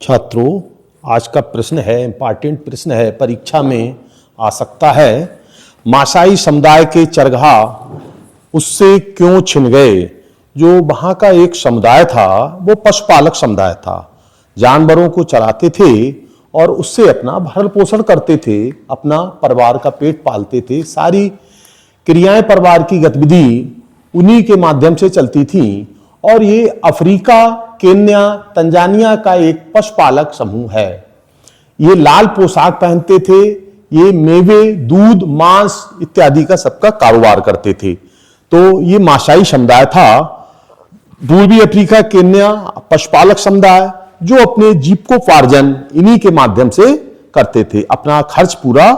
छात्रों, आज का प्रश्न है, इंपॉर्टेंट प्रश्न है, परीक्षा में आ सकता है। मासाई समुदाय के चरगाह उससे क्यों छिन गए? जो वहां का एक समुदाय था वो पशुपालक समुदाय था, जानवरों को चराते थे और उससे अपना भरण पोषण करते थे, अपना परिवार का पेट पालते थे। सारी क्रियाएं परिवार की गतिविधि उन्हीं के माध्यम से चलती थी। और ये अफ्रीका, केन्या, तंजानिया का एक पशुपालक समूह है। ये लाल पोशाक पहनते थे, ये मेवे, दूध, मांस इत्यादि का सबका कारोबार करते थे। तो ये मासाई समुदाय था, पूर्वी अफ्रीका, केन्या, पशुपालक समुदाय जो अपने जीविकोपार्जन इन्हीं के माध्यम से करते थे, अपना खर्च पूरा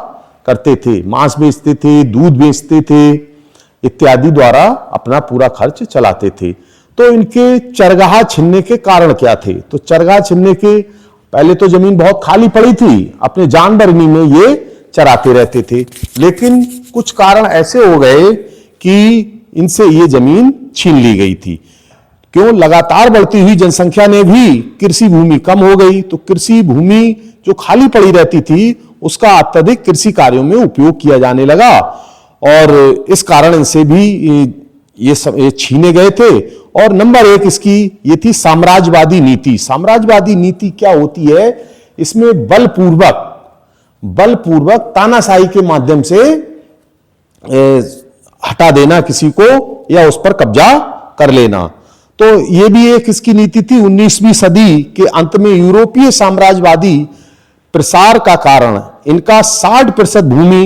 करते थे, मांस बेचते थे, दूध बेचते थे इत्यादि द्वारा अपना पूरा खर्च चलाते थे। तो इनके चरगाह छिनने के कारण क्या थे? तो चरगाह छिनने के पहले तो जमीन बहुत खाली पड़ी थी, अपने जानवर इन्हीं में ये चराते रहते थे, लेकिन कुछ कारण ऐसे हो गए कि इनसे ये जमीन छीन ली गई थी। क्यों? लगातार बढ़ती हुई जनसंख्या ने भी कृषि भूमि कम हो गई, तो कृषि भूमि जो खाली पड़ी रहती थी उसका अत्यधिक कृषि कार्यों में उपयोग किया जाने लगा और इस कारण इनसे भी ये छीने गए थे। और नंबर एक इसकी ये थी साम्राज्यवादी नीति। साम्राज्यवादी नीति क्या होती है? इसमें बलपूर्वक तानाशाही के माध्यम से हटा देना किसी को या उस पर कब्जा कर लेना। तो ये भी एक इसकी नीति थी। 19वीं सदी के अंत में यूरोपीय साम्राज्यवादी प्रसार का कारण इनका 60% भूमि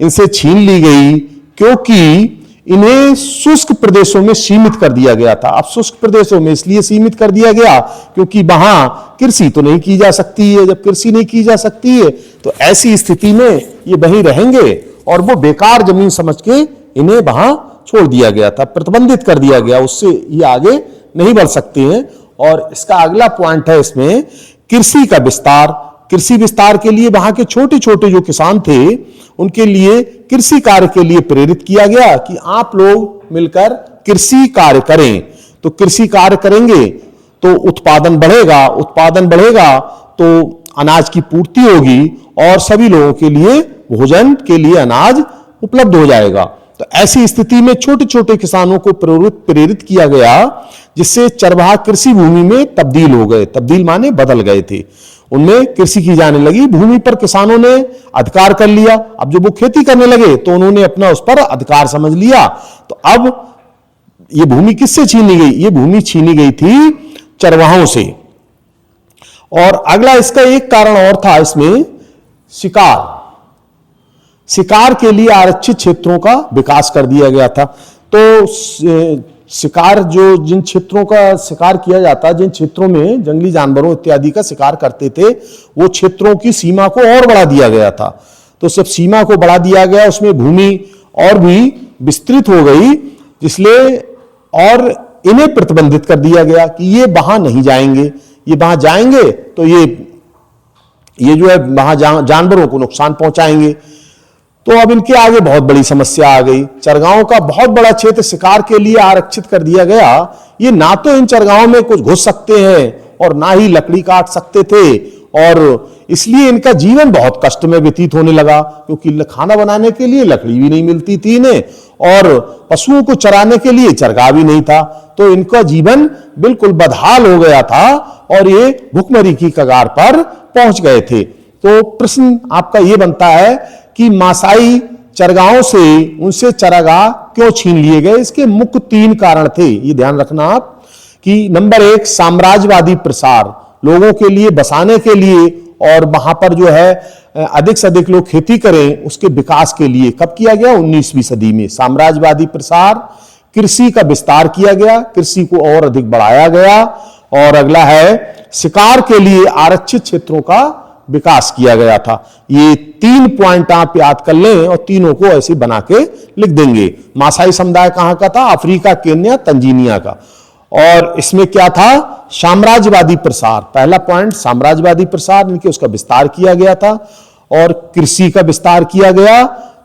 इनसे छीन ली गई, क्योंकि इन्हें शुष्क प्रदेशों में सीमित कर दिया गया था। अब शुष्क प्रदेशों में इसलिए सीमित कर दिया गया क्योंकि वहां कृषि तो नहीं की जा सकती है। जब कृषि नहीं की जा सकती है तो ऐसी स्थिति में ये वहीं रहेंगे और वो बेकार जमीन समझ के इन्हें वहां छोड़ दिया गया था, प्रतिबंधित कर दिया गया, उससे ये आगे नहीं बढ़ सकते हैं। और इसका अगला पॉइंट है इसमें कृषि का विस्तार। कृषि विस्तार के लिए वहां के छोटे छोटे जो किसान थे उनके लिए कृषि कार्य के लिए प्रेरित किया गया कि आप लोग मिलकर कृषि कार्य करें। तो कृषि कार्य करेंगे तो उत्पादन बढ़ेगा तो अनाज की पूर्ति होगी और सभी लोगों के लिए भोजन के लिए अनाज उपलब्ध हो जाएगा। तो ऐसी स्थिति में छोटे छोटे किसानों को प्रेरित किया गया, जिससे चरवाहा कृषि भूमि में तब्दील हो गए। तब्दील माने बदल गए थे, उनमें कृषि की जाने लगी। भूमि पर किसानों ने अधिकार कर लिया। अब जब वो खेती करने लगे तो उन्होंने अपना उस पर अधिकार समझ लिया। तो अब ये भूमि किससे छीनी गई? ये भूमि छीनी गई थी चरवाहों से। और अगला इसका एक कारण और था, इसमें शिकार के लिए आरक्षित क्षेत्रों का विकास कर दिया गया था। तो शिकार, जो जिन क्षेत्रों का शिकार किया जाता, जिन क्षेत्रों में जंगली जानवरों इत्यादि का शिकार करते थे, वो क्षेत्रों की सीमा को और बढ़ा दिया गया था। तो सब सीमा को बढ़ा दिया गया, उसमें भूमि और भी विस्तृत हो गई, इसलिए और इन्हें प्रतिबंधित कर दिया गया कि ये वहां नहीं जाएंगे। ये वहां जाएंगे तो ये जो है वहां जानवरों को नुकसान पहुंचाएंगे। तो अब इनके आगे बहुत बड़ी समस्या आ गई। चरगाहों का बहुत बड़ा क्षेत्र शिकार के लिए आरक्षित कर दिया गया। ये ना तो इन चरगाहों में कुछ घुस सकते हैं और ना ही लकड़ी काट सकते थे, और इसलिए इनका जीवन बहुत कष्ट में व्यतीत होने लगा, क्योंकि खाना बनाने के लिए लकड़ी भी नहीं मिलती थी इन्हें और पशुओं को चराने के लिए चरगाह भी नहीं था। तो इनका जीवन बिल्कुल बदहाल हो गया था और ये भुखमरी की कगार पर पहुंच गए थे। तो प्रश्न आपका ये बनता है कि मासाई चरगाहों से उनसे चरागाह क्यों छीन लिए गए? इसके मुख्य 3 कारण थे, ये ध्यान रखना आप, कि नंबर 1 साम्राज्यवादी प्रसार, लोगों के लिए बसाने के लिए और वहां पर जो है अधिक से अधिक लोग खेती करें उसके विकास के लिए। कब किया गया? 19वीं सदी में साम्राज्यवादी प्रसार। कृषि का विस्तार किया गया, कृषि को और अधिक बढ़ाया गया। और अगला है शिकार के लिए आरक्षित क्षेत्रों का विकास किया गया था। ये 3 पॉइंट आप याद कर लें और तीनों को ऐसे बना के लिख देंगे। मासाई समुदाय कहां का था? अफ्रीका, केन्या, तंजानिया का। और इसमें क्या था? साम्राज्यवादी प्रसार। पहला पॉइंट साम्राज्यवादी प्रसार, इनके उसका विस्तार किया गया था और कृषि का विस्तार किया गया।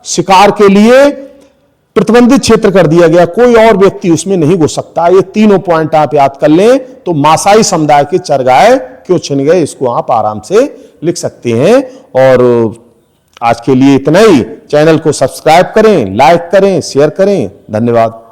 शिकार के लिए प्रतिबंधित क्षेत्र कर दिया गया, कोई और व्यक्ति उसमें नहीं घुस सकता। ये तीनों पॉइंट आप याद कर लें तो मासाई समुदाय के चरगाह क्यों छिन गए, इसको आप आराम से लिख सकते हैं। और आज के लिए इतना ही। चैनल को सब्सक्राइब करें, लाइक करें, शेयर करें। धन्यवाद।